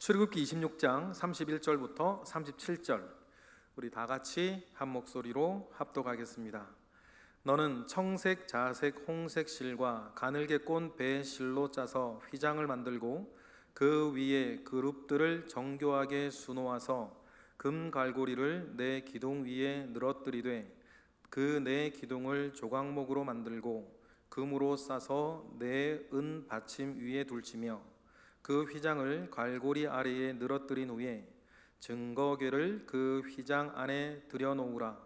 출애굽기 26장 31절부터 37절 우리 다 같이 한 목소리로 합독하겠습니다. 너는 청색, 자색, 홍색 실과 가늘게 꼰 배 실로 짜서 휘장을 만들고 그 위에 그룹들을 정교하게 수놓아서 금 갈고리를 내 기둥 위에 늘어뜨리되 그 내 기둥을 조각목으로 만들고 금으로 싸서 내 은 받침 위에 둘치며 그 휘장을 갈고리 아래에 늘어뜨린 후에 증거궤를 그 휘장 안에 들여놓으라.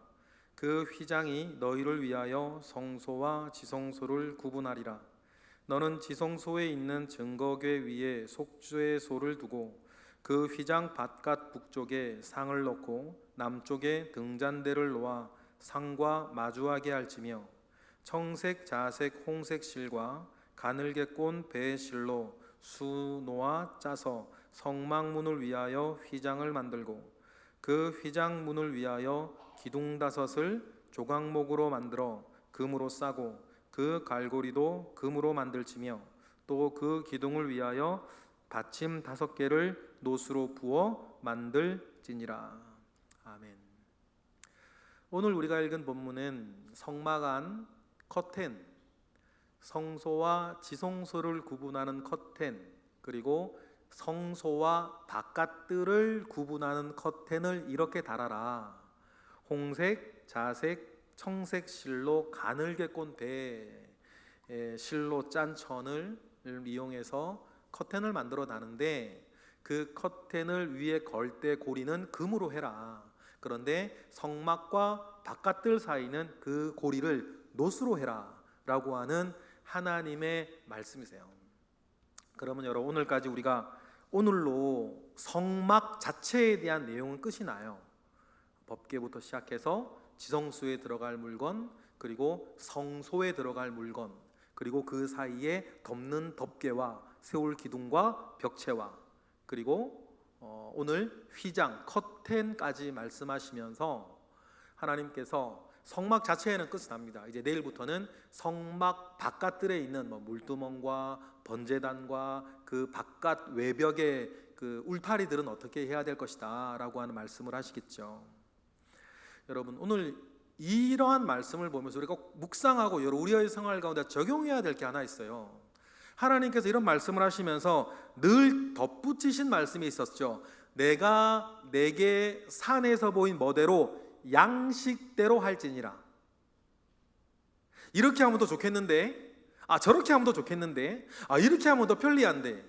그 휘장이 너희를 위하여 성소와 지성소를 구분하리라. 너는 지성소에 있는 증거궤 위에 속죄의 소를 두고 그 휘장 바깥 북쪽에 상을 넣고 남쪽에 등잔대를 놓아 상과 마주하게 할지며 청색, 자색, 홍색 실과 가늘게 꼰 배 실로 수놓아 짜서 성막문을 위하여 휘장을 만들고 그 휘장문을 위하여 기둥 5을 조각목으로 만들어 금으로 싸고 그 갈고리도 금으로 만들지며 또 그 기둥을 위하여 받침 5개를 노수로 부어 만들지니라. 아멘. 오늘 우리가 읽은 본문은 성막 안 커튼, 성소와 지성소를 구분하는 커튼, 그리고 성소와 바깥들을 구분하는 커튼을 이렇게 달아라. 홍색, 자색, 청색 실로 가늘게 꼰 배 실로 짠 천을 이용해서 커튼을 만들어 놨는데 그 커튼을 위에 걸 때 고리는 금으로 해라. 그런데 성막과 바깥들 사이는 그 고리를 노수로 해라 라고 하는 하나님의 말씀이세요. 그러면 여러분, 오늘까지 우리가 오늘로 성막 자체에 대한 내용은 끝이 나요. 법궤부터 시작해서 지성소에 들어갈 물건, 그리고 성소에 들어갈 물건, 그리고 그 사이에 덮는 덮개와 세울 기둥과 벽체와, 그리고 오늘 휘장, 커튼까지 말씀하시면서 하나님께서 성막 자체에는 끝이 납니다. 이제 내일부터는 성막 바깥들에 있는 물두멍과 번제단과 그 바깥 외벽의 그 울타리들은 어떻게 해야 될 것이다 라고 하는 말씀을 하시겠죠. 여러분, 오늘 이러한 말씀을 보면서 우리가 묵상하고 우리의 생활 가운데 적용해야 될 게 하나 있어요. 하나님께서 이런 말씀을 하시면서 늘 덧붙이신 말씀이 있었죠. 내가 내게 산에서 보인 뭐대로 양식대로 할지니라. 이렇게 하면 더 좋겠는데, 저렇게 하면 더 좋겠는데, 이렇게 하면 더 편리한데,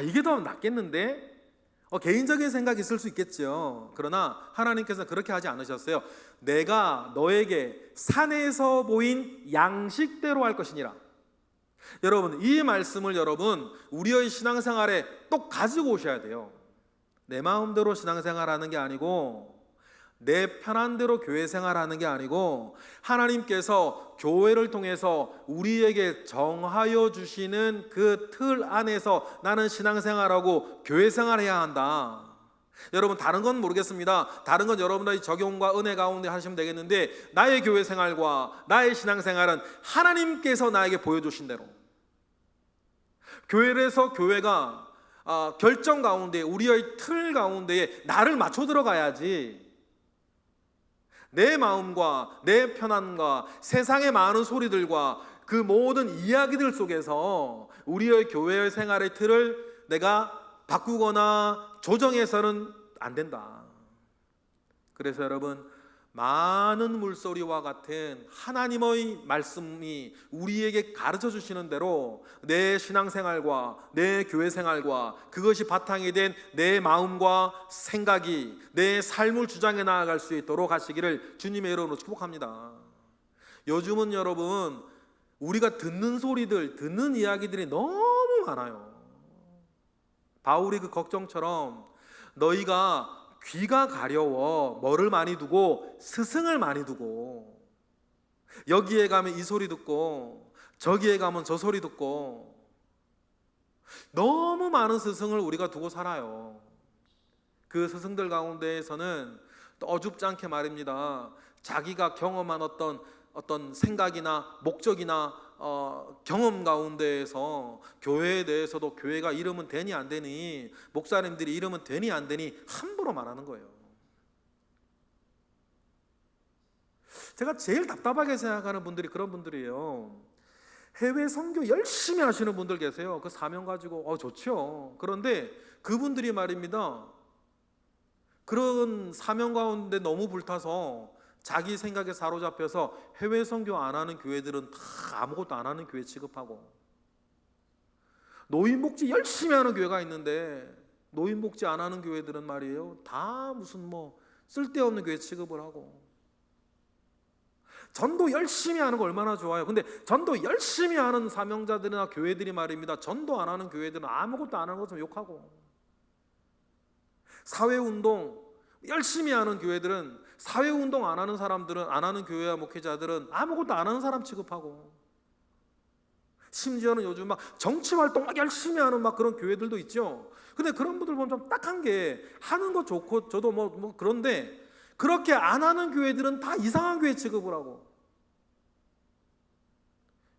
이게 더 낫겠는데, 개인적인 생각이 있을 수 있겠죠. 그러나 하나님께서 그렇게 하지 않으셨어요. 내가 너에게 산에서 보인 양식대로 할 것이니라. 여러분, 이 말씀을 우리의 신앙생활에 또 가지고 오셔야 돼요. 내 마음대로 신앙생활하는 게 아니고, 내 편한 대로 교회 생활하는 게 아니고, 하나님께서 교회를 통해서 우리에게 정하여 주시는 그 틀 안에서 나는 신앙생활하고 교회 생활해야 한다. 여러분, 다른 건 모르겠습니다. 다른 건 여러분들의 적용과 은혜 가운데 하시면 되겠는데, 나의 교회 생활과 나의 신앙생활은 하나님께서 나에게 보여주신 대로, 교회에서 교회가 결정 가운데, 우리의 틀 가운데에 나를 맞춰 들어가야지, 내 마음과 내 편안과 세상의 많은 소리들과 그 모든 이야기들 속에서 우리의 교회의 생활의 틀을 내가 바꾸거나 조정해서는 안 된다. 그래서 여러분, 많은 물소리와 같은 하나님의 말씀이 우리에게 가르쳐 주시는 대로 내 신앙생활과 내 교회 생활과 그것이 바탕이 된 내 마음과 생각이 내 삶을 주장해 나아갈 수 있도록 하시기를 주님의 이름으로 축복합니다. 요즘은 여러분, 우리가 듣는 소리들, 듣는 이야기들이 너무 많아요. 바울이 그 걱정처럼 너희가 귀가 가려워 뭐를 많이 두고 스승을 많이 두고, 여기에 가면 이 소리 듣고 저기에 가면 저 소리 듣고, 너무 많은 스승을 우리가 두고 살아요. 그 스승들 가운데에서는 또 어줍지 않게 말입니다, 자기가 경험한 어떤 어떤 생각이나 목적이나 경험 가운데에서 교회에 대해서도 교회가 이러면 되니 안 되니, 목사님들이 이러면 되니 안 되니 함부로 말하는 거예요. 제가 제일 답답하게 생각하는 분들이 그런 분들이에요. 해외 선교 열심히 하시는 분들 계세요. 그 사명 가지고 좋죠. 그런데 그분들이 말입니다, 그런 사명 가운데 너무 불타서 자기 생각에 사로잡혀서 해외 선교 안 하는 교회들은 다 아무것도 안 하는 교회 취급하고, 노인복지 열심히 하는 교회가 있는데 노인복지 안 하는 교회들은 말이에요, 다 무슨 쓸데없는 교회 취급을 하고, 전도 열심히 하는 거 얼마나 좋아요. 근데 전도 열심히 하는 사명자들이나 교회들이 말입니다, 전도 안 하는 교회들은 아무것도 안 하는 것을 욕하고, 사회운동 열심히 하는 교회들은, 사회운동 안 하는 사람들은, 안 하는 교회와 목회자들은 아무것도 안 하는 사람 취급하고, 심지어는 요즘 막 정치활동 막 열심히 하는 막 그런 교회들도 있죠. 근데 그런 분들 보면 좀 딱한 게, 하는 거 좋고 저도 그런데 그렇게 안 하는 교회들은 다 이상한 교회 취급을 하고.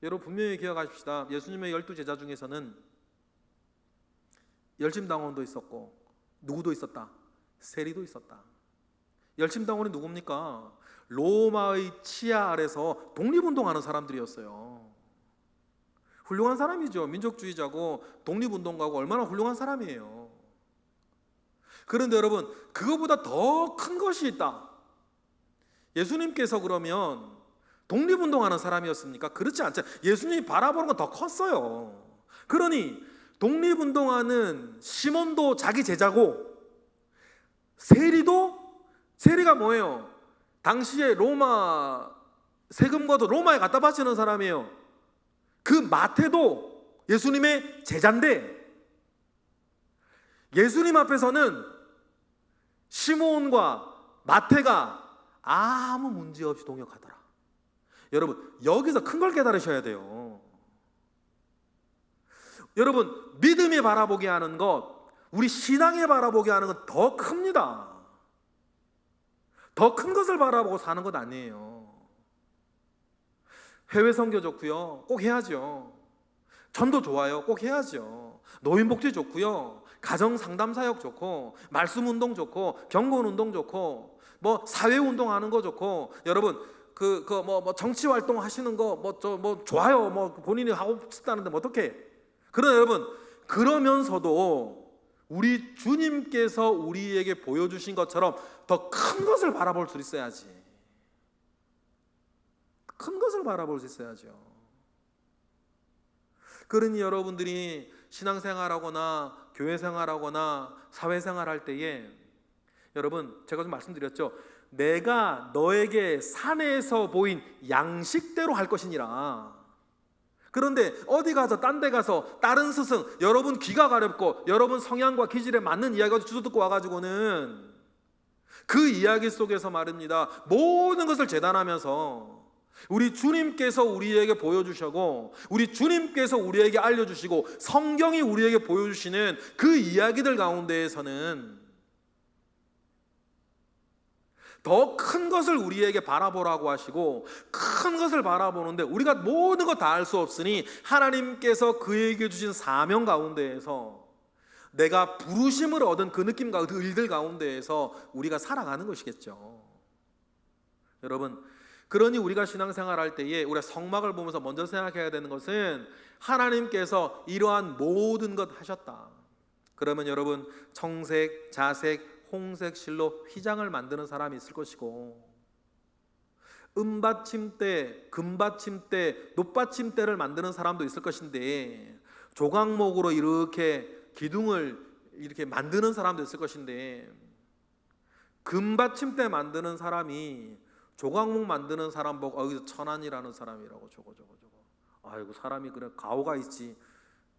여러분 분명히 기억하십시다. 예수님의 12제자 중에서는 열심당원도 있었고 누구도 있었다? 세리도 있었다. 열심당원이 누굽니까? 로마의 치하 아래서 독립운동하는 사람들이었어요. 훌륭한 사람이죠. 민족주의자고 독립운동가고 얼마나 훌륭한 사람이에요. 그런데 여러분, 그거보다 더 큰 것이 있다. 예수님께서 그러면 독립운동하는 사람이었습니까? 그렇지 않죠. 예수님이 바라보는 건 더 컸어요. 그러니 독립운동하는 시몬도 자기 제자고, 세리가 뭐예요? 당시에 로마 세금과도 로마에 갖다 바치는 사람이에요. 그 마태도 예수님의 제자인데, 예수님 앞에서는 시몬과 마태가 아무 문제 없이 동역하더라. 여러분, 여기서 큰 걸 깨달으셔야 돼요. 여러분, 믿음이 바라보게 하는 것, 우리 신앙에 바라보게 하는 건 더 큽니다. 더 큰 것을 바라보고 사는 것 아니에요. 해외 선교 좋고요, 꼭 해야죠. 전도 좋아요, 꼭 해야죠. 노인복지 좋고요, 가정 상담 사역 좋고, 말씀 운동 좋고, 경건 운동 좋고, 사회 운동하는 거 좋고, 여러분 정치 활동 하시는 거 좋아요. 본인이 하고 싶다는데 어떡해? 그러나 여러분, 그러면서도 우리 주님께서 우리에게 보여주신 것처럼 더 큰 것을 바라볼 수 있어야지. 큰 것을 바라볼 수 있어야죠. 그러니 여러분들이 신앙생활하거나 교회생활하거나 사회생활할 때에, 여러분 제가 좀 말씀드렸죠. 내가 너에게 산에서 보인 양식대로 할 것이니라. 그런데 어디 가서 딴 데 가서 다른 스승, 여러분 귀가 가렵고 여러분 성향과 기질에 맞는 이야기가 주워 듣고 와가지고는 그 이야기 속에서 말입니다, 모든 것을 재단하면서 우리 주님께서 우리에게 보여주시고, 우리 주님께서 우리에게 알려주시고, 성경이 우리에게 보여주시는 그 이야기들 가운데에서는 더 큰 것을 우리에게 바라보라고 하시고, 큰 것을 바라보는데 우리가 모든 것 다 알 수 없으니 하나님께서 그에게 주신 사명 가운데에서, 내가 부르심을 얻은 그 느낌과 그 일들 가운데에서 우리가 살아가는 것이겠죠. 여러분, 그러니 우리가 신앙생활 할 때에 우리가 성막을 보면서 먼저 생각해야 되는 것은, 하나님께서 이러한 모든 것 하셨다. 그러면 여러분, 청색, 자색, 홍색 실로 휘장을 만드는 사람이 있을 것이고, 은받침대, 금받침대, 놋받침대를 만드는 사람도 있을 것인데, 조각목으로 이렇게 기둥을 이렇게 만드는 사람도 있을 것인데, 금받침대 만드는 사람이 조각목 만드는 사람 보고 여기서 천안이라는 사람이라고 저거 아이고 사람이 그래 가오가 있지,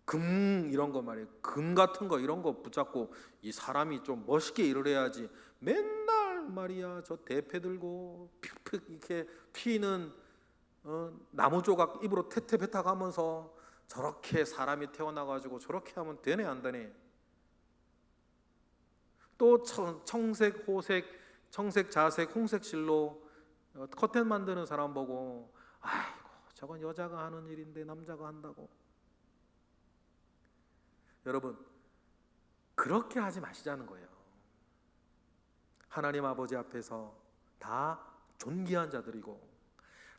금 이런 거 말이에요, 금 같은 거 이런 거 붙잡고 이 사람이 좀 멋있게 일을 해야지, 맨날 말이야 저 대패 들고 픽픽 이렇게 튀는 나무 조각 입으로 태태 뱉어가면서 저렇게 사람이 태어나가지고 저렇게 하면 되네 안 되네. 또 청색, 호색, 청색, 자색, 홍색 실로 커튼 만드는 사람 보고 아이고 저건 여자가 하는 일인데 남자가 한다고. 여러분 그렇게 하지 마시자는 거예요. 하나님 아버지 앞에서 다 존귀한 자들이고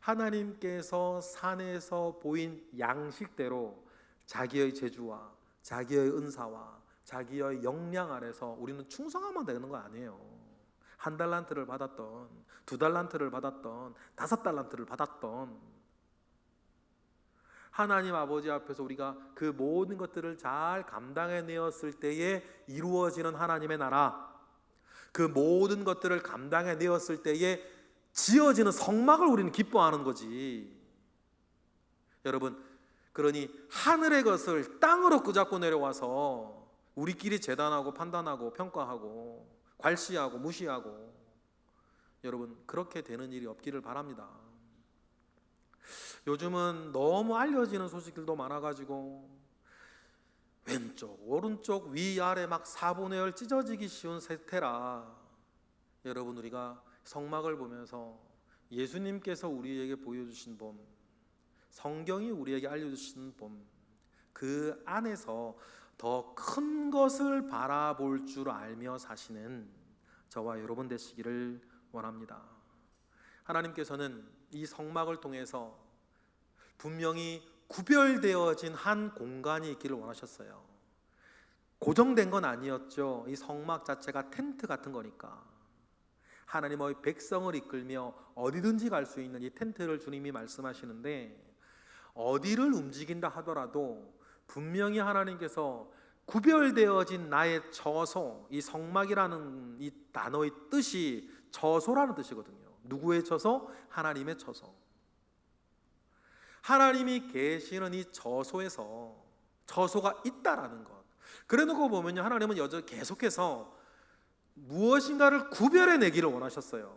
하나님께서 산에서 보인 양식대로 자기의 재주와 자기의 은사와 자기의 역량 안에서 우리는 충성하면 되는 거 아니에요. 1달란트를 받았던 2달란트를 받았던 5달란트를 받았던 하나님 아버지 앞에서 우리가 그 모든 것들을 잘 감당해내었을 때에 이루어지는 하나님의 나라, 그 모든 것들을 감당해내었을 때에 지어지는 성막을 우리는 기뻐하는 거지. 여러분 그러니 하늘의 것을 땅으로 끄잡고 내려와서 우리끼리 재단하고 판단하고 평가하고 괄시하고 무시하고 여러분 그렇게 되는 일이 없기를 바랍니다. 요즘은 너무 알려지는 소식들도 많아가지고 왼쪽 오른쪽 위아래 막 4분의 1 찢어지기 쉬운 세태라 여러분 우리가 성막을 보면서 예수님께서 우리에게 보여주신 봄, 성경이 우리에게 알려주신 봄, 그 안에서 더 큰 것을 바라볼 줄 알며 사시는 저와 여러분 되시기를 원합니다. 하나님께서는 이 성막을 통해서 분명히 구별되어진 한 공간이 있기를 원하셨어요. 고정된 건 아니었죠. 이 성막 자체가 텐트 같은 거니까 하나님의 백성을 이끌며 어디든지 갈 수 있는 이 텐트를 주님이 말씀하시는데 어디를 움직인다 하더라도 분명히 하나님께서 구별되어진 나의 처소, 이 성막이라는 이 단어의 뜻이 처소라는 뜻이거든요. 누구의 처소? 하나님의 처소. 하나님이 계시는 이 처소에서 처소가 있다라는 것. 그래 놓고 보면요 하나님은 여전히 계속해서 무엇인가를 구별해내기를 원하셨어요.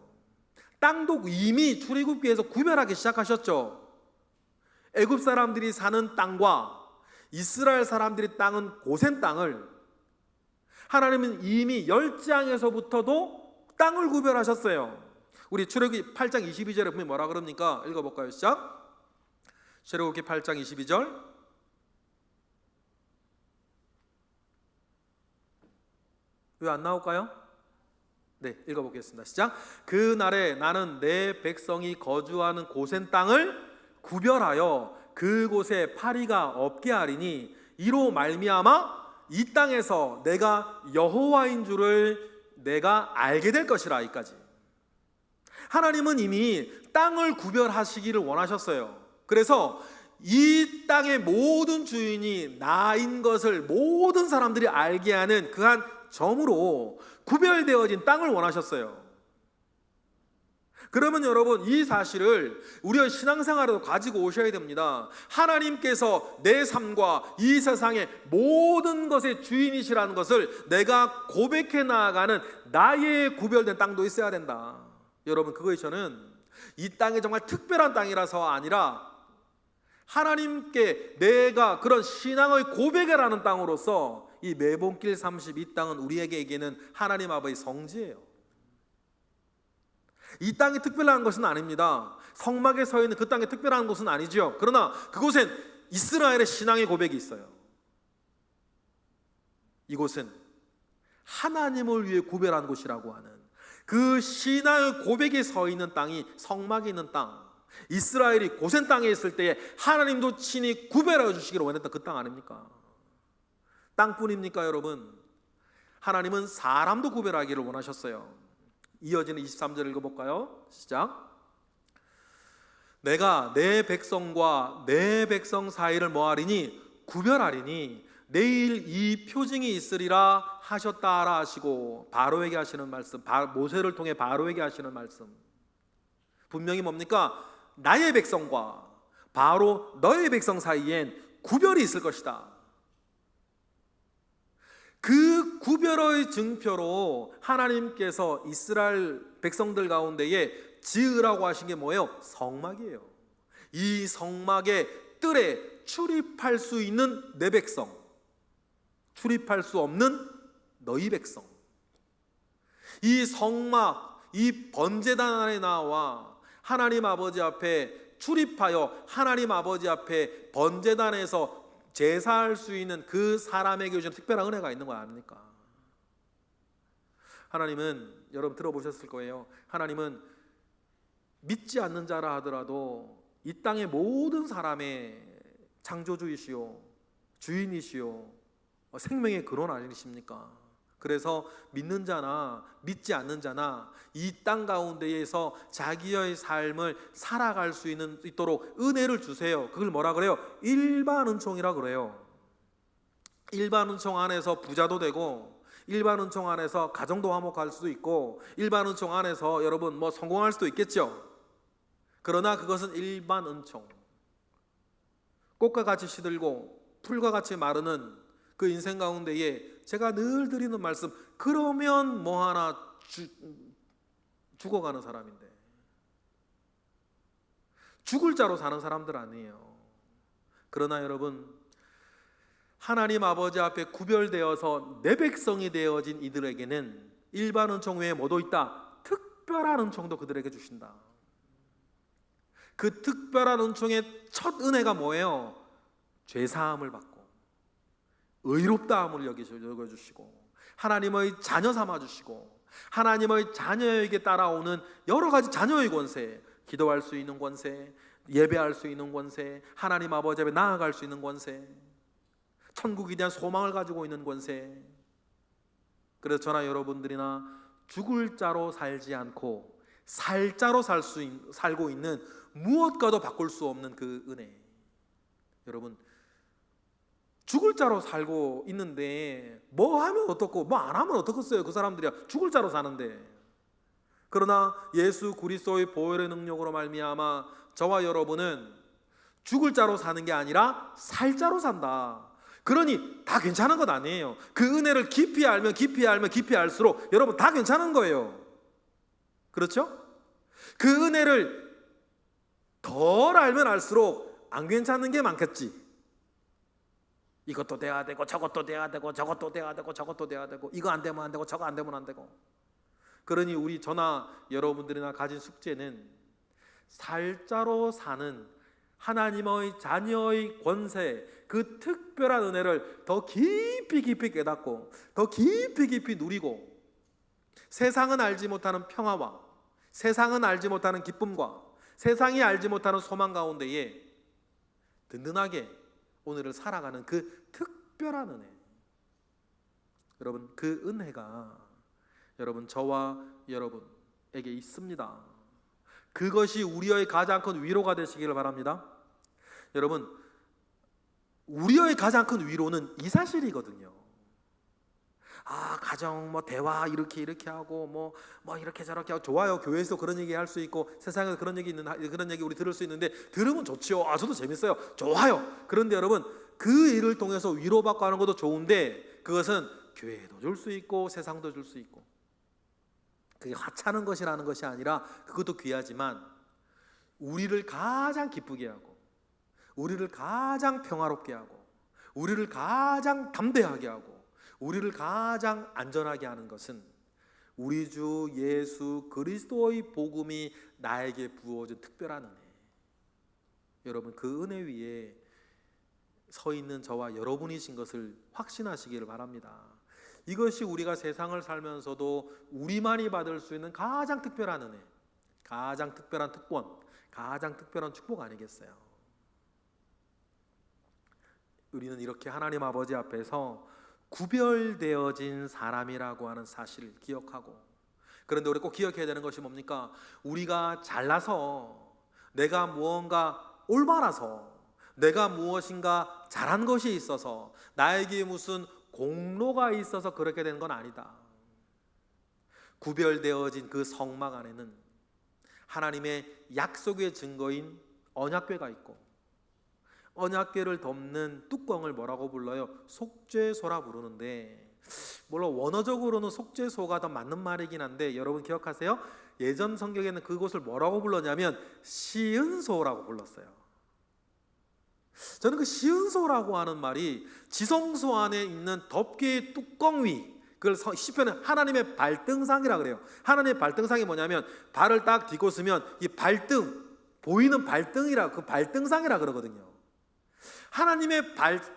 땅도 이미 출애굽기에서 구별하기 시작하셨죠. 애굽 사람들이 사는 땅과 이스라엘 사람들이 땅은 고센 땅을 하나님은 이미 10장에서부터도 땅을 구별하셨어요. 우리 출애굽기 8장 22절에 보면 뭐라 그럽니까? 읽어볼까요? 시작. 출애굽기 8장 22절. 왜 안 나올까요? 네, 읽어보겠습니다. 시작. 그 날에 나는 내 백성이 거주하는 고센 땅을 구별하여 그곳에 파리가 없게 하리니 이로 말미암아 이 땅에서 내가 여호와인 줄을 내가 알게 될 것이라. 이까지. 하나님은 이미 땅을 구별하시기를 원하셨어요. 그래서 이 땅의 모든 주인이 나인 것을 모든 사람들이 알게 하는 그 한 점으로 구별되어진 땅을 원하셨어요. 그러면 여러분 이 사실을 우리의 신앙생활에도 가지고 오셔야 됩니다. 하나님께서 내 삶과 이 세상의 모든 것의 주인이시라는 것을 내가 고백해 나아가는 나의 구별된 땅도 있어야 된다. 여러분 그것이 저는 이 땅이 정말 특별한 땅이라서 아니라 하나님께 내가 그런 신앙의 고백을 하는 땅으로서 이 매봉길 32 땅은 우리에게는 하나님 아버지의 성지예요. 이 땅이 특별한 것은 아닙니다. 성막에 서 있는 그 땅이 특별한 곳은 아니죠. 그러나 그곳엔 이스라엘의 신앙의 고백이 있어요. 이곳은 하나님을 위해 구별한 곳이라고 하는 그 신앙의 고백이 서 있는 땅이 성막이 있는 땅, 이스라엘이 고센 땅에 있을 때에 하나님도 친히 구별해 주시기를 원했던 그 땅 아닙니까? 땅뿐입니까 여러분? 하나님은 사람도 구별하기를 원하셨어요. 이어지는 23절 읽어볼까요? 시작. 내가 내 백성과 내 백성 사이를 뭐하리니? 구별하리니 내일 이 표징이 있으리라 하셨다라 하시고 바로에게 하시는 말씀, 모세를 통해 바로에게 하시는 말씀 분명히 뭡니까? 나의 백성과 바로 너의 백성 사이엔 구별이 있을 것이다. 그 구별의 증표로 하나님께서 이스라엘 백성들 가운데에 지으라고 하신 게 뭐예요? 성막이에요. 이 성막의 뜰에 출입할 수 있는 내 백성, 출입할 수 없는 너희 백성. 이 성막, 이 번제단 안에 나와 하나님 아버지 앞에 출입하여 하나님 아버지 앞에 번제단에서 제사할 수 있는 그 사람에게 주신 특별한 은혜가 있는 거 아닙니까? 하나님은, 여러분 들어보셨을 거예요, 하나님은 믿지 않는 자라 하더라도 이 땅의 모든 사람의 창조주이시오, 주인이시오, 생명의 근원 아니십니까? 그래서 믿는 자나 믿지 않는 자나 이 땅 가운데에서 자기의 삶을 살아갈 수 있도록 은혜를 주세요. 그걸 뭐라 그래요? 일반 은총이라 그래요. 일반 은총 안에서 부자도 되고, 일반 은총 안에서 가정도 화목할 수도 있고, 일반 은총 안에서 여러분 뭐 성공할 수도 있겠죠. 그러나 그것은 일반 은총. 꽃과 같이 시들고 풀과 같이 마르는 그 인생 가운데에 제가 늘 드리는 말씀, 그러면 뭐 하나 죽어가는 사람인데, 죽을 자로 사는 사람들 아니에요. 그러나 여러분, 하나님 아버지 앞에 구별되어서 내 백성이 되어진 이들에게는 일반 은총 외에 뭐도 있다? 특별한 은총도 그들에게 주신다. 그 특별한 은총의 첫 은혜가 뭐예요? 죄사함을 받고 의롭다함을 여겨주시고 하나님의 자녀 삼아주시고 하나님의 자녀에게 따라오는 여러 가지 자녀의 권세, 기도할 수 있는 권세, 예배할 수 있는 권세, 하나님 아버지 앞에 나아갈 수 있는 권세, 천국에 대한 소망을 가지고 있는 권세. 그래서 저나 여러분들이나 죽을 자로 살지 않고 살 자로 살고 있는 무엇과도 바꿀 수 없는 그 은혜. 여러분, 죽을 자로 살고 있는데 뭐 하면 어떻고 뭐 안 하면 어떻겠어요? 그 사람들이야 죽을 자로 사는데. 그러나 예수 그리스도의 보혈의 능력으로 말미암아 저와 여러분은 죽을 자로 사는 게 아니라 살 자로 산다. 그러니 다 괜찮은 것 아니에요. 그 은혜를 깊이 알면 깊이 알면 깊이 알수록 여러분 다 괜찮은 거예요. 그렇죠? 그 은혜를 덜 알면 알수록 안 괜찮은 게 많겠지. 이것도 돼야 되고 저것도 돼야 되고 저것도 돼야 되고 저것도 돼야 되고 이거 안 되면 안 되고 저거 안 되면 안 되고. 그러니 우리 저나 여러분들이나 가진 숙제는 살자로 사는 하나님의 자녀의 권세, 그 특별한 은혜를 더 깊이 깊이 깨닫고 더 깊이 깊이 누리고 세상은 알지 못하는 평화와 세상은 알지 못하는 기쁨과 세상이 알지 못하는 소망 가운데에 든든하게 오늘을 살아가는 그 특별한 은혜. 여러분, 그 은혜가 여러분 저와 여러분에게 있습니다. 그것이 우리의 가장 큰 위로가 되시기를 바랍니다. 여러분, 우리의 가장 큰 위로는 이 사실이거든요. 가정 뭐 대화 이렇게 하고 뭐 이렇게 저렇게 하고 좋아요. 교회에서 그런 얘기 할 수 있고 세상에서 그런 얘기 우리 들을 수 있는데 들으면 좋지요. 저도 재밌어요. 좋아요. 그런데 여러분, 그 일을 통해서 위로받고 하는 것도 좋은데 그것은 교회도 줄 수 있고 세상도 줄 수 있고, 그게 하찮은 것이라는 것이 아니라 그것도 귀하지만 우리를 가장 기쁘게 하고 우리를 가장 평화롭게 하고 우리를 가장 담대하게 하고 우리를 가장 안전하게 하는 것은 우리 주 예수 그리스도의 복음이 나에게 부어준 특별한 은혜. 여러분, 그 은혜 위에 서 있는 저와 여러분이신 것을 확신하시기를 바랍니다. 이것이 우리가 세상을 살면서도 우리만이 받을 수 있는 가장 특별한 은혜, 가장 특별한 특권, 가장 특별한 축복 아니겠어요? 우리는 이렇게 하나님 아버지 앞에서 구별되어진 사람이라고 하는 사실을 기억하고, 그런데 우리 꼭 기억해야 되는 것이 뭡니까? 우리가 잘나서, 내가 무언가 올바라서, 내가 무엇인가 잘한 것이 있어서, 나에게 무슨 공로가 있어서 그렇게 된 건 아니다. 구별되어진 그 성막 안에는 하나님의 약속의 증거인 언약궤가 있고, 언약궤를 덮는 뚜껑을 뭐라고 불러요? 속죄소라 부르는데, 물론 원어적으로는 속죄소가 더 맞는 말이긴 한데 여러분 기억하세요? 예전 성경에는 그곳을 뭐라고 불렀냐면 시은소라고 불렀어요. 저는 그 시은소라고 하는 말이 지성소 안에 있는 덮개의 뚜껑 위, 그걸 시편은 하나님의 발등상이라 그래요. 하나님의 발등상이 뭐냐면 발을 딱 딛고 서면 이 발등, 보이는 발등이라, 그 발등상이라 그러거든요.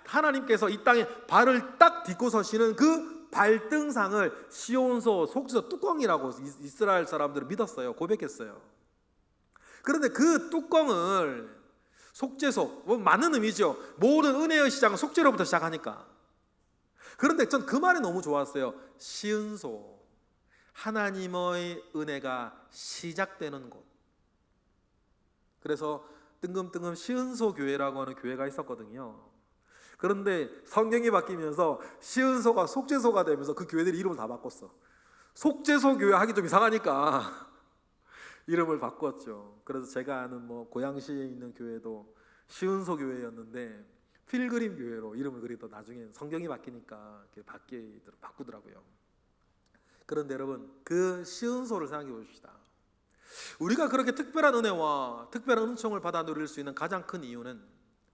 하나님께서 이 땅에 발을 딱 딛고 서시는 그 발등상을 시온소, 속죄소 뚜껑이라고 이스라엘 사람들은 믿었어요. 고백했어요. 그런데 그 뚜껑을 속죄소, 뭐 많은 의미죠. 모든 은혜의 시작은 속죄로부터 시작하니까. 그런데 전 그 말이 너무 좋았어요. 시은소, 하나님의 은혜가 시작되는 곳. 그래서 뜬금뜬금 시은소 교회라고 하는 교회가 있었거든요. 그런데 성경이 바뀌면서 시은소가 속죄소가 되면서 그 교회들이 이름을 다 바꿨어. 속죄소 교회 하기 좀 이상하니까 이름을 바꿨죠. 그래서 제가 아는 뭐 고양시에 있는 교회도 시은소 교회였는데 필그림 교회로 이름을 그리다 나중에 성경이 바뀌니까 바꾸더라고요. 그런데 여러분, 그 시은소를 생각해 보십시다. 우리가 그렇게 특별한 은혜와 특별한 은총을 받아 누릴 수 있는 가장 큰 이유는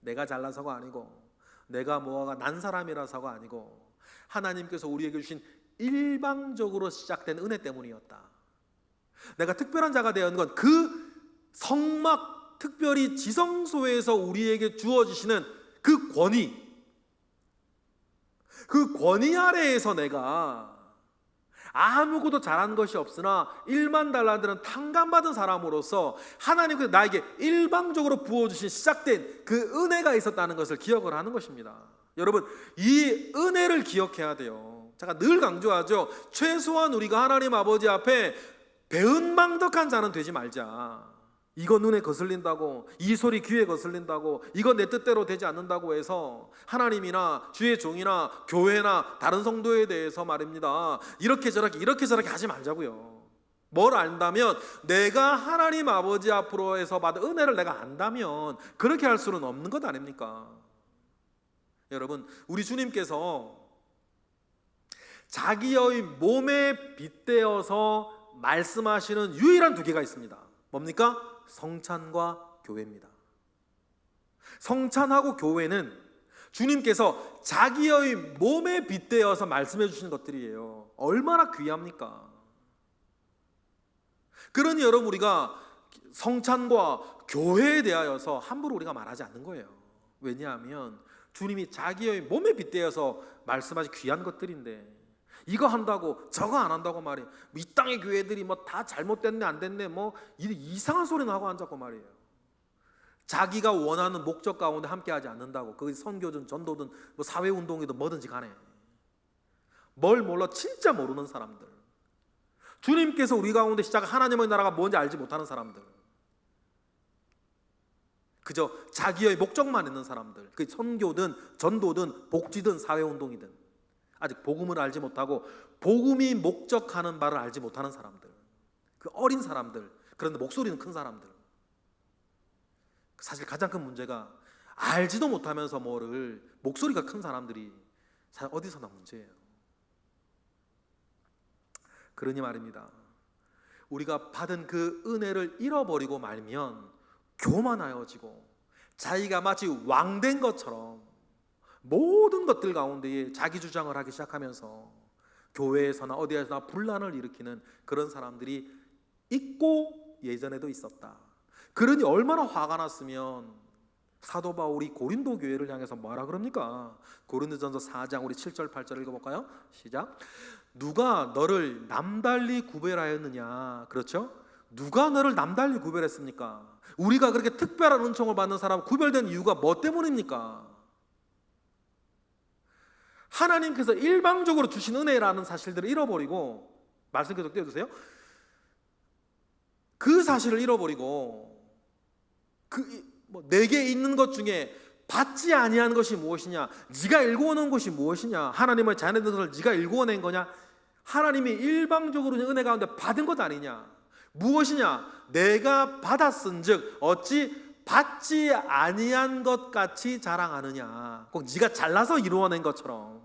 내가 잘나서가 아니고 내가 뭐가 난 사람이라서가 아니고 하나님께서 우리에게 주신 일방적으로 시작된 은혜 때문이었다. 내가 특별한 자가 되었는 건 그 성막, 특별히 지성소에서 우리에게 주어지시는 그 권위 아래에서 내가 아무것도 잘한 것이 없으나 1만 달란트는 탕감받은 사람으로서 하나님께서 나에게 일방적으로 부어주신 시작된 그 은혜가 있었다는 것을 기억을 하는 것입니다. 여러분, 이 은혜를 기억해야 돼요. 제가 늘 강조하죠. 최소한 우리가 하나님 아버지 앞에 배은망덕한 자는 되지 말자. 이거 눈에 거슬린다고, 이 소리 귀에 거슬린다고, 이거 내 뜻대로 되지 않는다고 해서 하나님이나 주의 종이나 교회나 다른 성도에 대해서 말입니다, 이렇게 저렇게 하지 말자고요. 뭘 안다면, 내가 하나님 아버지 앞으로에서 받은 은혜를 내가 안다면 그렇게 할 수는 없는 것 아닙니까? 여러분, 우리 주님께서 자기의 몸에 빗대어서 말씀하시는 유일한 두 개가 있습니다. 뭡니까? 성찬과 교회입니다. 성찬하고 교회는 주님께서 자기의 몸에 빗대어서 말씀해 주시는 것들이에요. 얼마나 귀합니까? 그러니 여러분, 우리가 성찬과 교회에 대하여서 함부로 우리가 말하지 않는 거예요. 왜냐하면 주님이 자기의 몸에 빗대어서 말씀하신 귀한 것들인데, 이거 한다고 저거 안 한다고 말이에요. 이 땅의 교회들이 뭐 다 잘못됐네 안 됐네 뭐 이상한 소리는 하고 앉았고 말이에요. 자기가 원하는 목적 가운데 함께하지 않는다고. 그게 선교든 전도든 뭐 사회운동이든 뭐든지 간에 뭘 몰라, 진짜 모르는 사람들, 주님께서 우리 가운데 시작한 하나님의 나라가 뭔지 알지 못하는 사람들, 그저 자기의 목적만 있는 사람들, 그 선교든 전도든 복지든 사회운동이든 아직 복음을 알지 못하고 복음이 목적하는 바를 알지 못하는 사람들, 그 어린 사람들, 그런데 목소리는 큰 사람들. 사실 가장 큰 문제가 알지도 못하면서 뭐를 목소리가 큰 사람들이 사실 어디서나 문제예요. 그러니 말입니다, 우리가 받은 그 은혜를 잃어버리고 말면 교만하여지고 자기가 마치 왕된 것처럼 모든 것들 가운데에 자기 주장을 하기 시작하면서 교회에서나 어디에서나 분란을 일으키는 그런 사람들이 있고 예전에도 있었다. 그러니 얼마나 화가 났으면 사도 바울이 고린도 교회를 향해서 뭐라 그럽니까? 고린도전서 4장 우리 7절 8절 읽어볼까요? 시작. 누가 너를 남달리 구별하였느냐? 그렇죠? 누가 너를 남달리 구별했습니까? 우리가 그렇게 특별한 은총을 받는 사람 구별된 이유가 뭐 때문입니까? 하나님께서 일방적으로 주신 은혜라는 사실들을 잃어버리고, 말씀 계속 띄워주세요. 그 사실을 잃어버리고 내게 있는 것 중에 받지 아니한 것이 무엇이냐, 네가 일구어낸 것이 무엇이냐, 하나님의 자녀된 것을 네가 일구어낸 거냐, 하나님이 일방적으로 은혜 가운데 받은 것 아니냐, 무엇이냐, 내가 받았은즉 어찌 받지 아니한 것 같이 자랑하느냐, 꼭 네가 잘나서 이루어낸 것처럼.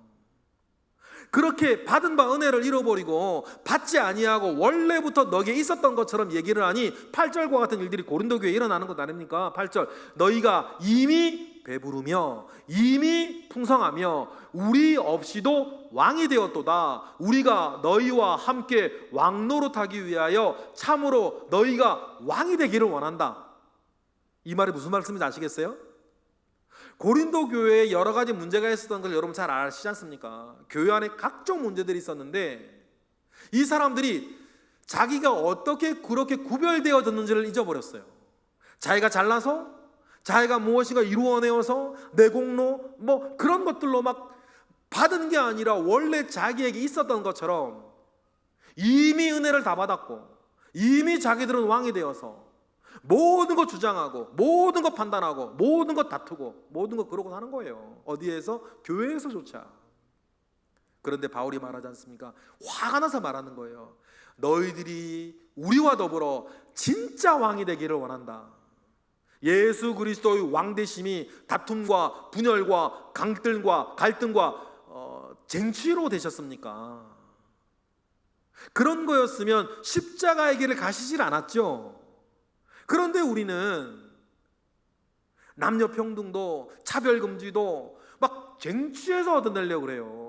그렇게 받은 바 은혜를 잃어버리고 받지 아니하고 원래부터 너에게 있었던 것처럼 얘기를 하니 8절과 같은 일들이 고린도 교회에 일어나는 것 아닙니까? 8절, 너희가 이미 배부르며 이미 풍성하며 우리 없이도 왕이 되었도다. 우리가 너희와 함께 왕노릇하기 위하여 참으로 너희가 왕이 되기를 원한다. 이 말이 무슨 말씀인지 아시겠어요? 고린도 교회에 여러 가지 문제가 있었던 걸 여러분 잘 아시지 않습니까? 교회 안에 각종 문제들이 있었는데 이 사람들이 자기가 어떻게 그렇게 구별되어졌는지를 잊어버렸어요. 자기가 잘나서, 자기가 무엇인가 이루어내어서, 내 공로 뭐 그런 것들로 막 받은 게 아니라 원래 자기에게 있었던 것처럼 이미 은혜를 다 받았고 이미 자기들은 왕이 되어서 모든 거 주장하고 모든 거 판단하고 모든 거 다투고 모든 거 그러고 사는 거예요. 어디에서? 교회에서조차. 그런데 바울이 말하지 않습니까? 화가 나서 말하는 거예요. 너희들이 우리와 더불어 진짜 왕이 되기를 원한다. 예수 그리스도의 왕되심이 다툼과 분열과 강들과 갈등과 쟁취로 되셨습니까? 그런 거였으면 십자가의 길을 가시질 않았죠. 그런데 우리는 남녀평등도 차별금지도 막 쟁취해서 얻어내려고 그래요.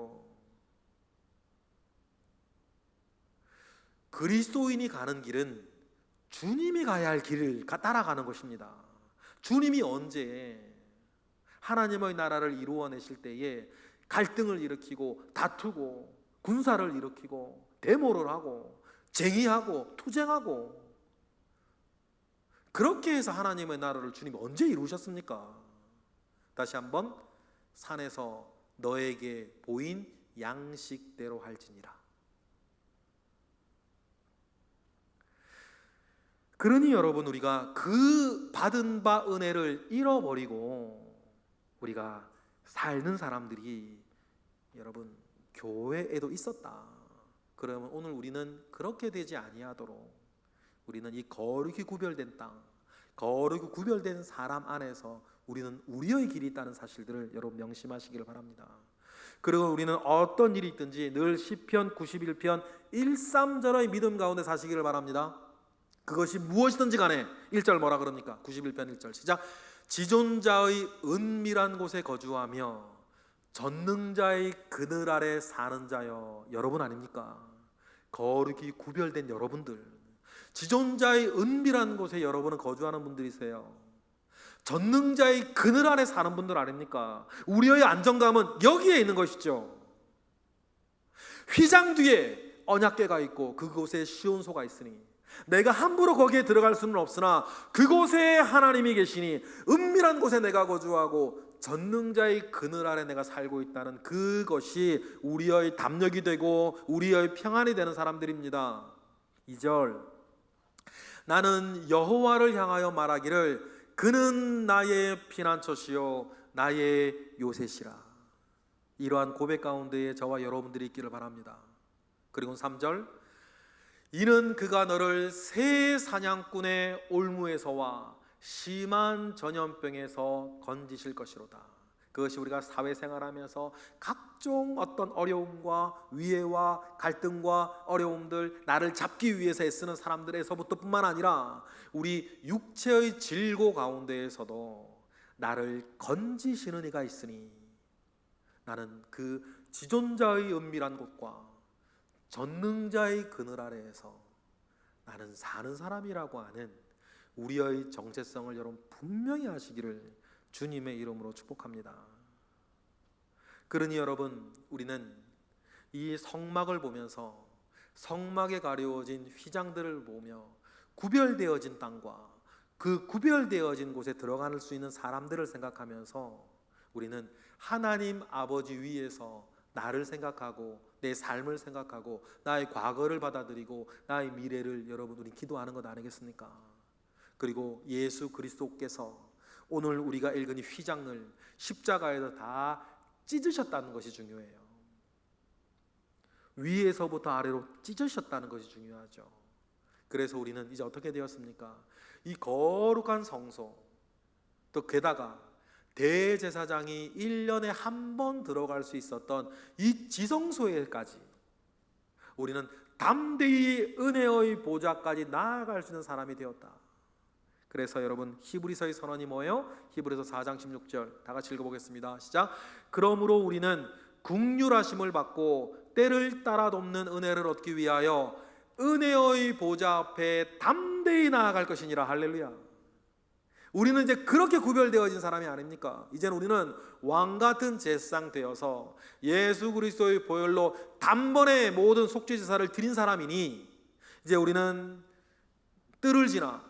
그리스도인이 가는 길은 주님이 가야 할 길을 따라가는 것입니다. 주님이 언제 하나님의 나라를 이루어내실 때에 갈등을 일으키고 다투고 군사를 일으키고 데모를 하고 쟁의하고 투쟁하고 그렇게 해서 하나님의 나라를 주님이 언제 이루셨습니까? 다시 한번 산에서 너에게 보인 양식대로 할지니라. 그러니 여러분, 우리가 그 받은 바 은혜를 잃어버리고 우리가 살는 사람들이 여러분 교회에도 있었다. 그러면 오늘 우리는 그렇게 되지 아니하도록 우리는 이 거룩히 구별된 땅, 거룩히 구별된 사람 안에서 우리는 우리의 길이 있다는 사실들을 여러분 명심하시기를 바랍니다. 그리고 우리는 어떤 일이 있든지 늘 시편 91편 1, 3절의 믿음 가운데 사시기를 바랍니다. 그것이 무엇이든지 간에 1절 뭐라 그럽니까? 91편 1절 시작. 지존자의 은밀한 곳에 거주하며 전능자의 그늘 아래 사는 자여. 여러분 아닙니까? 거룩이 구별된 여러분들, 지존자의 은밀한 곳에 여러분은 거주하는 분들이세요. 전능자의 그늘 아래 사는 분들 아닙니까? 우리의 안정감은 여기에 있는 것이죠. 휘장 뒤에 언약궤가 있고 그곳에 시온소가 있으니 내가 함부로 거기에 들어갈 수는 없으나 그곳에 하나님이 계시니 은밀한 곳에 내가 거주하고 전능자의 그늘 아래 내가 살고 있다는 그것이 우리의 담력이 되고 우리의 평안이 되는 사람들입니다. 2절, 나는 여호와를 향하여 말하기를 그는 나의 피난처시요 나의 요새시라. 이러한 고백 가운데에 저와 여러분들이 있기를 바랍니다. 그리고 3절, 이는 그가 너를 새 사냥꾼의 올무에서와 심한 전염병에서 건지실 것이로다. 그것이 우리가 사회생활하면서 각종 어떤 어려움과 위해와 갈등과 어려움들, 나를 잡기 위해서 애쓰는 사람들에서부터 뿐만 아니라 우리 육체의 질고 가운데에서도 나를 건지시는 이가 있으니 나는 그 지존자의 은밀한 곳과 전능자의 그늘 아래에서 나는 사는 사람이라고 하는 우리의 정체성을 여러분 분명히 하시기를 주님의 이름으로 축복합니다. 그러니 여러분, 우리는 이 성막을 보면서 성막에 가려워진 휘장들을 보며 구별되어진 땅과 그 구별되어진 곳에 들어갈 수 있는 사람들을 생각하면서 우리는 하나님 아버지 위에서 나를 생각하고 내 삶을 생각하고 나의 과거를 받아들이고 나의 미래를 여러분 우리 기도하는 것 아니겠습니까? 그리고 예수 그리스도께서 오늘 우리가 읽은 이 휘장을 십자가에서 다 찢으셨다는 것이 중요해요. 위에서부터 아래로 찢으셨다는 것이 중요하죠. 그래서 우리는 이제 어떻게 되었습니까? 이 거룩한 성소, 또 게다가 대제사장이 1년에 한 번 들어갈 수 있었던 이 지성소에까지 우리는 담대히 은혜의 보좌까지 나아갈 수 있는 사람이 되었다. 그래서 여러분 히브리서의 선언이 뭐예요? 히브리서 4장 16절 다 같이 읽어보겠습니다. 시작. 그러므로 우리는 긍휼하심을 받고 때를 따라 돕는 은혜를 얻기 위하여 은혜의 보좌 앞에 담대히 나아갈 것이니라. 할렐루야. 우리는 이제 그렇게 구별되어진 사람이 아닙니까? 이제는 우리는 왕같은 제사장 되어서 예수 그리스도의 보혈로 단번에 모든 속죄 제사를 드린 사람이니 이제 우리는 뜰을 지나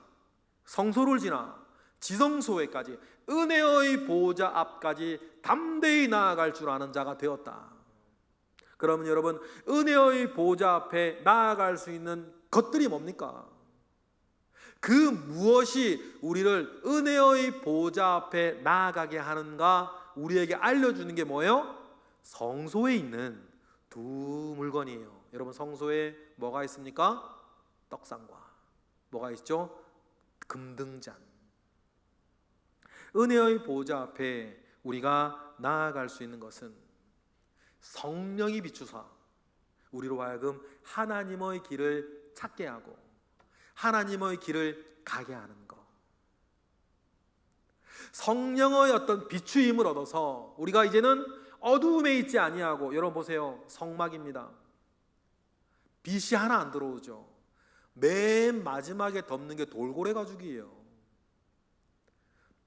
성소를 지나 지성소에까지 은혜의 보좌 앞까지 담대히 나아갈 줄 아는 자가 되었다. 그러면 여러분, 은혜의 보좌 앞에 나아갈 수 있는 것들이 뭡니까? 그 무엇이 우리를 은혜의 보좌 앞에 나아가게 하는가 우리에게 알려주는 게 뭐예요? 성소에 있는 두 물건이에요. 여러분, 성소에 뭐가 있습니까? 떡상과 뭐가 있죠? 금등잔. 은혜의 보좌 앞에 우리가 나아갈 수 있는 것은 성령이 비추사 우리로 하여금 하나님의 길을 찾게 하고 하나님의 길을 가게 하는 것. 성령의 어떤 비추임을 얻어서 우리가 이제는 어두움에 있지 아니하고, 여러분 보세요, 성막입니다. 빛이 하나 안 들어오죠. 맨 마지막에 덮는 게 돌고래 가죽이에요.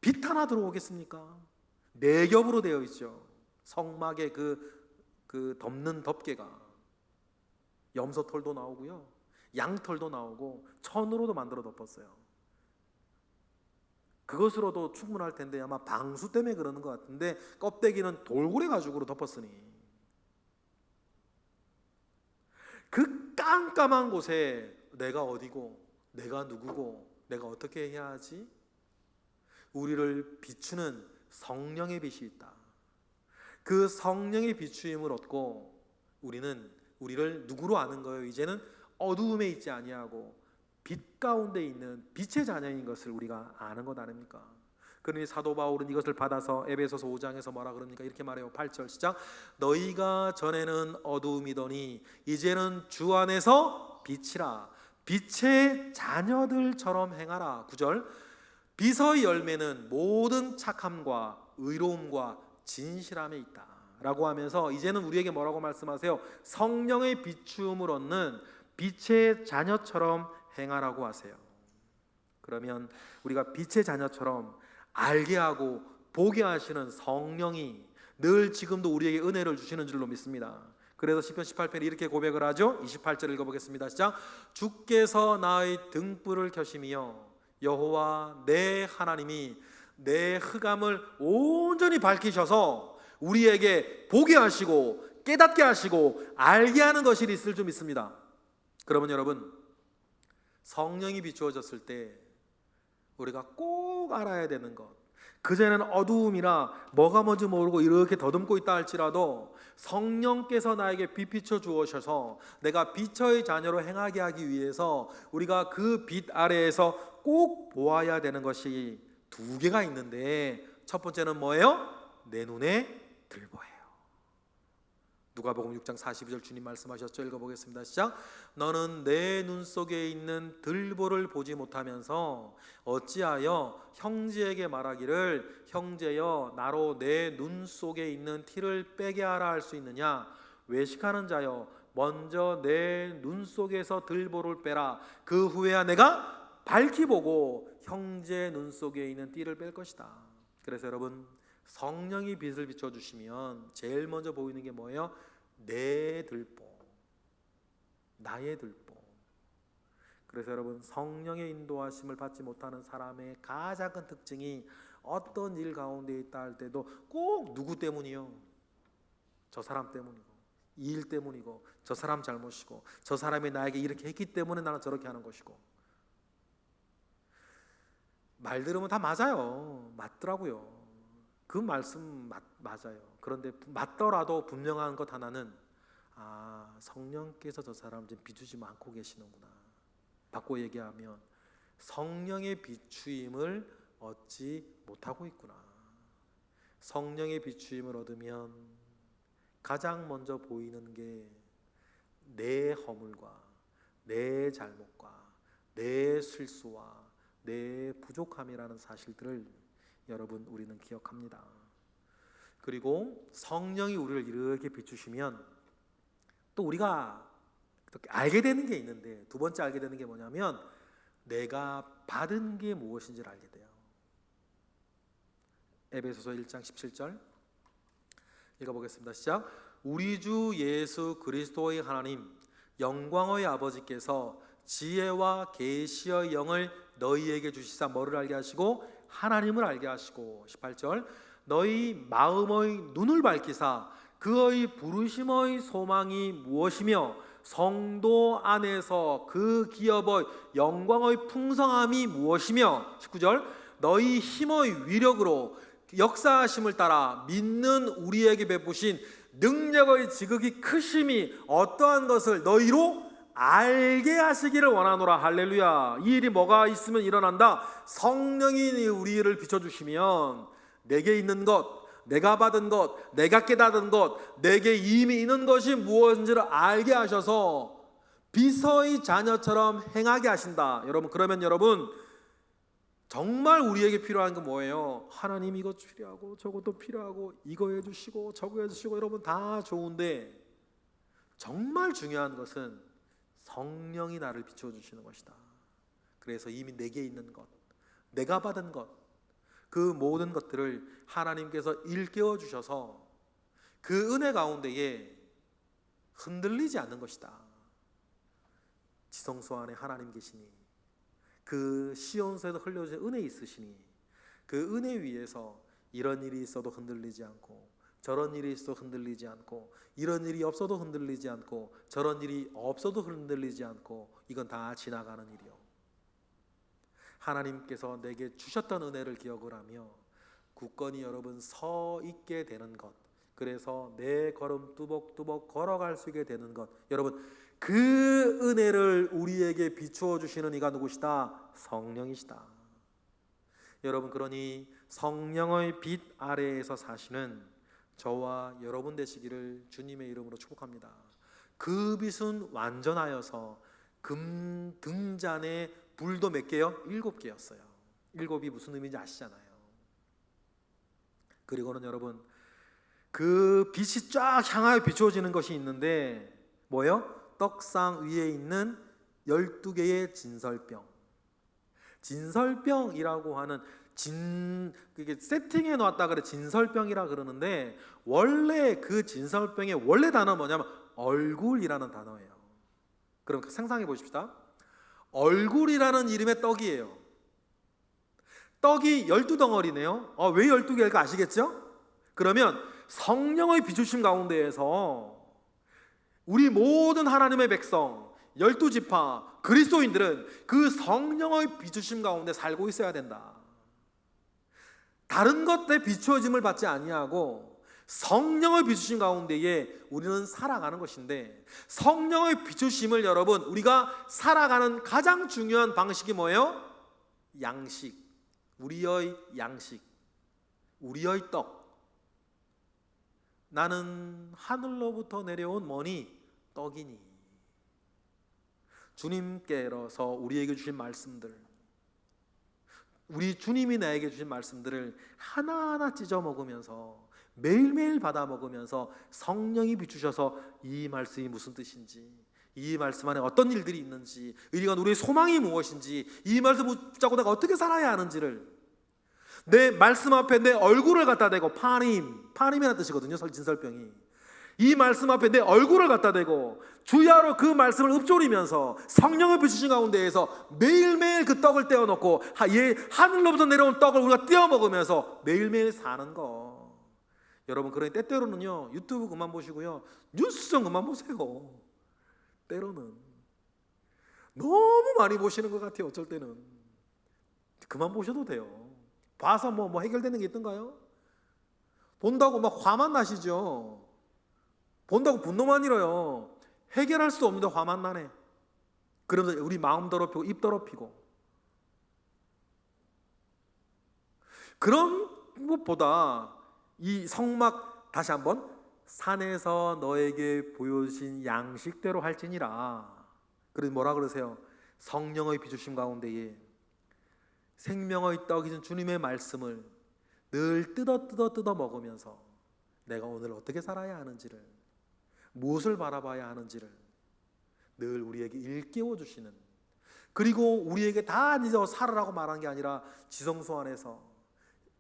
빛 하나 들어오겠습니까? 네 겹으로 되어 있죠. 성막의 그 덮는 덮개가 염소털도 나오고요, 양털도 나오고 천으로도 만들어 덮었어요. 그것으로도 충분할 텐데 아마 방수 때문에 그러는 것 같은데 껍데기는 돌고래 가죽으로 덮었으니 그 깜깜한 곳에 내가 어디고 내가 누구고 내가 어떻게 해야 하지? 우리를 비추는 성령의 빛이 있다. 그 성령의 비추임을 얻고 우리는 우리를 누구로 아는 거예요? 이제는 어두움에 있지 아니하고 빛 가운데 있는 빛의 자녀인 것을 우리가 아는 것 아닙니까? 그러니 사도 바울은 이것을 받아서 에베소서 5장에서 뭐라 그럽니까? 이렇게 말해요. 8절 시작. 너희가 전에는 어두움이더니 이제는 주 안에서 빛이라. 빛의 자녀들처럼 행하라. 9절. 빛의 열매는 모든 착함과 의로움과 진실함에 있다 라고 하면서 이제는 우리에게 뭐라고 말씀하세요? 성령의 비추음을 얻는 빛의 자녀처럼 행하라고 하세요. 그러면 우리가 빛의 자녀처럼 알게 하고 보게 하시는 성령이 늘 지금도 우리에게 은혜를 주시는 줄로 믿습니다. 그래서 시편 18편에 이렇게 고백을 하죠. 28절 읽어보겠습니다. 시작. 주께서 나의 등불을 켜시며 여호와 내 하나님이 내 흑암을 온전히 밝히셔서 우리에게 보게 하시고 깨닫게 하시고 알게 하는 것이 있을 줄 믿습니다. 그러면 여러분, 성령이 비추어졌을 때 우리가 꼭 알아야 되는 것, 그전에는 어두움이라 뭐가 뭔지 모르고 이렇게 더듬고 있다 할지라도 성령께서 나에게 빛 비춰 주셔서 내가 빛의 자녀로 행하게 하기 위해서 우리가 그 빛 아래에서 꼭 보아야 되는 것이 두 개가 있는데, 첫 번째는 뭐예요? 내 눈에 들보예요. 누가복음 6장 42절 주님 말씀하셨죠. 읽어보겠습니다. 시작. 너는 내 눈 속에 있는 들보를 보지 못하면서 어찌하여 형제에게 말하기를 형제여 나로 내 눈 속에 있는 티를 빼게 하라 할 수 있느냐? 외식하는 자여 먼저 내 눈 속에서 들보를 빼라. 그 후에야 내가 밝히 보고 형제 눈 속에 있는 띠를 뺄 것이다. 그래서 여러분, 성령이 빛을 비춰주시면 제일 먼저 보이는 게 뭐예요? 내 들보, 나의 들보. 그래서 여러분, 성령의 인도하심을 받지 못하는 사람의 가장 큰 특징이 어떤 일 가운데 있다 할 때도 꼭 누구 때문이요? 저 사람 때문이고, 이 일 때문이고, 저 사람 잘못이고, 저 사람이 나에게 이렇게 했기 때문에 나는 저렇게 하는 것이고. 말 들으면 다 맞아요. 맞더라고요. 그 말씀 맞아요. 그런데 맞더라도 분명한 것 하나는, 성령께서 저 사람 좀 비추지 않고 계시는구나. 바꿔 얘기하면 성령의 비추임을 얻지 못하고 있구나. 성령의 비추임을 얻으면 가장 먼저 보이는 게 내 허물과 내 잘못과 내 실수와 내 부족함이라는 사실들을 여러분 우리는 기억합니다. 그리고 성령이 우리를 이렇게 비추시면 또 우리가 알게 되는 게 있는데, 두 번째 알게 되는 게 뭐냐면 내가 받은 게 무엇인지를 알게 돼요. 에베소서 1장 17절 읽어보겠습니다. 시작. 우리 주 예수 그리스도의 하나님 영광의 아버지께서 지혜와 계시의 영을 너희에게 주시사 뭐를 알게 하시고 하나님을 알게 하시고, 18절 너희 마음의 눈을 밝히사 그의 부르심의 소망이 무엇이며 성도 안에서 그 기업의 영광의 풍성함이 무엇이며, 19절 너희 힘의 위력으로 역사하심을 따라 믿는 우리에게 베푸신 능력의 지극히 크심이 어떠한 것을 너희로 알게 하시기를 원하노라. 할렐루야. 이 일이 뭐가 있으면 일어난다? 성령이 우리를 비춰주시면 내게 있는 것, 내가 받은 것, 내가 깨닫은 것, 내게 이미 있는 것이 무엇인지를 알게 하셔서 비서의 자녀처럼 행하게 하신다. 여러분, 그러면 여러분 정말 우리에게 필요한 건 뭐예요? 하나님 이것 필요하고 저것도 필요하고 이거 해주시고 저거 해주시고, 여러분 다 좋은데 정말 중요한 것은 성령이 나를 비춰주시는 것이다. 그래서 이미 내게 있는 것, 내가 받은 것, 그 모든 것들을 하나님께서 일깨워 주셔서 그 은혜 가운데에 흔들리지 않는 것이다. 지성소 안에 하나님 계시니, 그 시온소에도 흘려진 은혜 있으시니 그 은혜 위에서 이런 일이 있어도 흔들리지 않고 저런 일이 있어도 흔들리지 않고 이런 일이 없어도 흔들리지 않고 저런 일이 없어도 흔들리지 않고, 이건 다 지나가는 일이요. 하나님께서 내게 주셨던 은혜를 기억을 하며 굳건히 여러분 서 있게 되는 것, 그래서 내 걸음 뚜벅뚜벅 걸어갈 수 있게 되는 것, 여러분 그 은혜를 우리에게 비추어 주시는 이가 누구시다? 성령이시다. 여러분, 그러니 성령의 빛 아래에서 사시는 저와 여러분 되시기를 주님의 이름으로 축복합니다. 그 빛은 완전하여서 금 등잔에 불도 몇 개요? 7개였어요. 7이 무슨 의미인지 아시잖아요. 그리고는 여러분 그 빛이 쫙 향하여 비추어지는 것이 있는데 뭐예요? 떡상 위에 있는 12개의 진설병. 진설병이라고 하는 그게 세팅해 놨다 그래 진설병이라 그러는데, 원래 그 진설병의 원래 단어는 뭐냐면 얼굴이라는 단어예요. 그럼 상상해 보십시다. 얼굴이라는 이름의 떡이에요. 떡이 12덩어리네요. 왜 12개일까 아시겠죠? 그러면 성령의 비추심 가운데에서 우리 모든 하나님의 백성 12지파 그리스도인들은 그 성령의 비추심 가운데 살고 있어야 된다. 다른 것에 비추어짐을 받지 아니하고 성령의 비추심 가운데에 우리는 살아가는 것인데, 성령의 비추심을 여러분 우리가 살아가는 가장 중요한 방식이 뭐예요? 양식, 우리의 양식, 우리의 떡. 나는 하늘로부터 내려온 뭐니? 떡이니. 주님께서 우리에게 주신 말씀들, 우리 주님이 나에게 주신 말씀들을 하나하나 찢어 먹으면서 매일매일 받아 먹으면서 성령이 비추셔서 이 말씀이 무슨 뜻인지, 이 말씀 안에 어떤 일들이 있는지, 우리가 우리의 소망이 무엇인지, 이 말씀 붙잡고 내가 어떻게 살아야 하는지를 내 말씀 앞에 내 얼굴을 갖다 대고, 파님이라는 뜻이거든요. 진설병이. 이 말씀 앞에 내 얼굴을 갖다 대고 주야로 그 말씀을 읊조리면서 성령을 비추신 가운데에서 매일매일 그 떡을 떼어놓고 하늘로부터 내려온 떡을 우리가 떼어 먹으면서 매일매일 사는 거. 여러분, 그러니 때때로는요 유튜브 그만 보시고요 뉴스 좀 그만 보세요. 때로는 너무 많이 보시는 것 같아요. 어쩔 때는 그만 보셔도 돼요. 봐서 뭐 해결되는 게 있던가요? 본다고 막 화만 나시죠. 본다고 분노만 일어요. 해결할 수도 없는데 화만 나네. 그러면서 우리 마음 더럽히고 입 더럽히고, 그런 것보다 이 성막, 다시 한번, 산에서 너에게 보여주신 양식대로 할지니라. 그래서 뭐라 그러세요? 성령의 비추심 가운데에 생명의 떡이신 주님의 말씀을 늘 뜯어 먹으면서 내가 오늘 어떻게 살아야 하는지를, 무엇을 바라봐야 하는지를 늘 우리에게 일깨워 주시는, 그리고 우리에게 다 이제 살아라고 말한 게 아니라 지성소 안에서,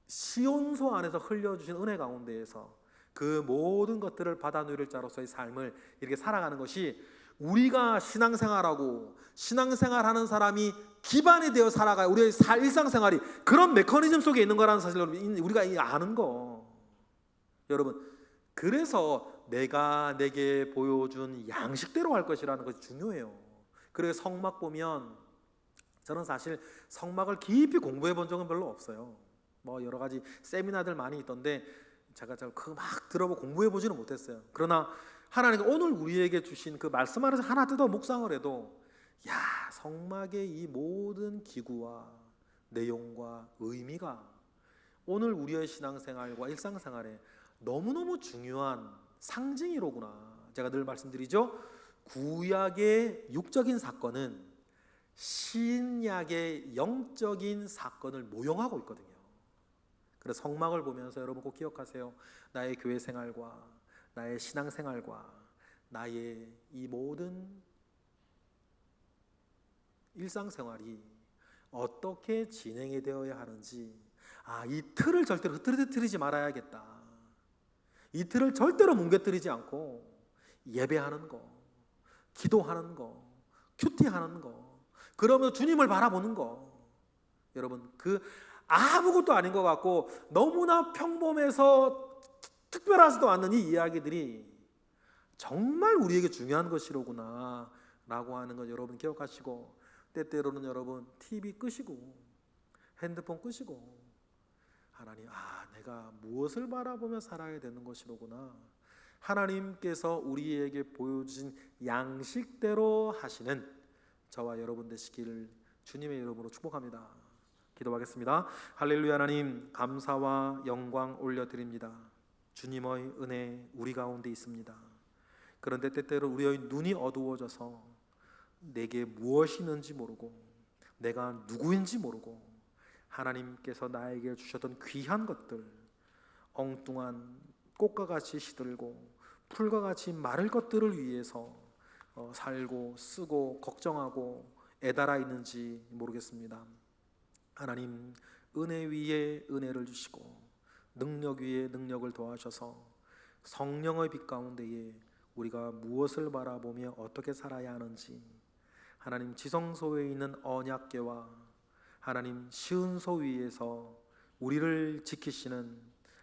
시온소 안에서 흘려주신 은혜 가운데에서 그 모든 것들을 받아 누릴 자로서의 삶을 이렇게 살아가는 것이, 우리가 신앙생활하고 신앙생활하는 사람이 기반이 되어 살아가야 우리의 일상생활이 그런 메커니즘 속에 있는 거라는 사실을 우리가 아는 거. 여러분, 그래서 내가 내게 보여준 양식대로 할 것이라는 것이 중요해요. 그래서 성막 보면, 저는 사실 성막을 깊이 공부해 본 적은 별로 없어요. 뭐 여러 가지 세미나들 많이 있던데 제가 막 들어보고 공부해 보지는 못했어요. 그러나 하나님이 오늘 우리에게 주신 그 말씀 안에서 하나 뜯어 묵상을 해도, 야, 성막의 이 모든 기구와 내용과 의미가 오늘 우리의 신앙생활과 일상생활에 너무너무 중요한 상징이로구나. 제가 늘 말씀드리죠, 구약의 육적인 사건은 신약의 영적인 사건을 모형하고 있거든요. 그래서 성막을 보면서 여러분 꼭 기억하세요. 나의 교회 생활과 나의 신앙생활과 나의 이 모든 일상생활이 어떻게 진행이 되어야 하는지, 이 틀을 절대로 흐트러뜨리지 말아야겠다. 이 틀을 절대로 뭉개뜨리지 않고 예배하는 거, 기도하는 거, 큐티하는 거, 그러면 주님을 바라보는 거. 여러분, 그 아무것도 아닌 것 같고 너무나 평범해서 특별하지도 않는 이 이야기들이 정말 우리에게 중요한 것이로구나 라고 하는 것 여러분 기억하시고, 때때로는 여러분 TV 끄시고 핸드폰 끄시고, 하나님, 내가 무엇을 바라보며 살아야 되는 것이로구나, 하나님께서 우리에게 보여주신 양식대로 하시는 저와 여러분 되시기를 주님의 이름으로 축복합니다. 기도하겠습니다. 할렐루야. 하나님, 감사와 영광 올려드립니다. 주님의 은혜 우리 가운데 있습니다. 그런데 때때로 우리의 눈이 어두워져서 내게 무엇이 있는지 모르고 내가 누구인지 모르고 하나님께서 나에게 주셨던 귀한 것들, 엉뚱한 꽃과 같이 시들고 풀과 같이 마를 것들을 위해서 살고 쓰고 걱정하고 애달아 있는지 모르겠습니다. 하나님, 은혜 위에 은혜를 주시고 능력 위에 능력을 더하셔서 성령의 빛 가운데에 우리가 무엇을 바라보며 어떻게 살아야 하는지, 하나님 지성소에 있는 언약궤와 하나님 시은소 위에서 우리를 지키시는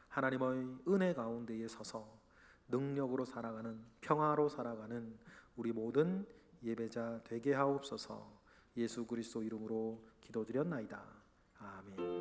하나님의 은혜 가운데에 서서 능력으로 살아가는, 평화로 살아가는 우리 모든 예배자 되게 하옵소서. 예수 그리스도 이름으로 기도드렸나이다. 아멘.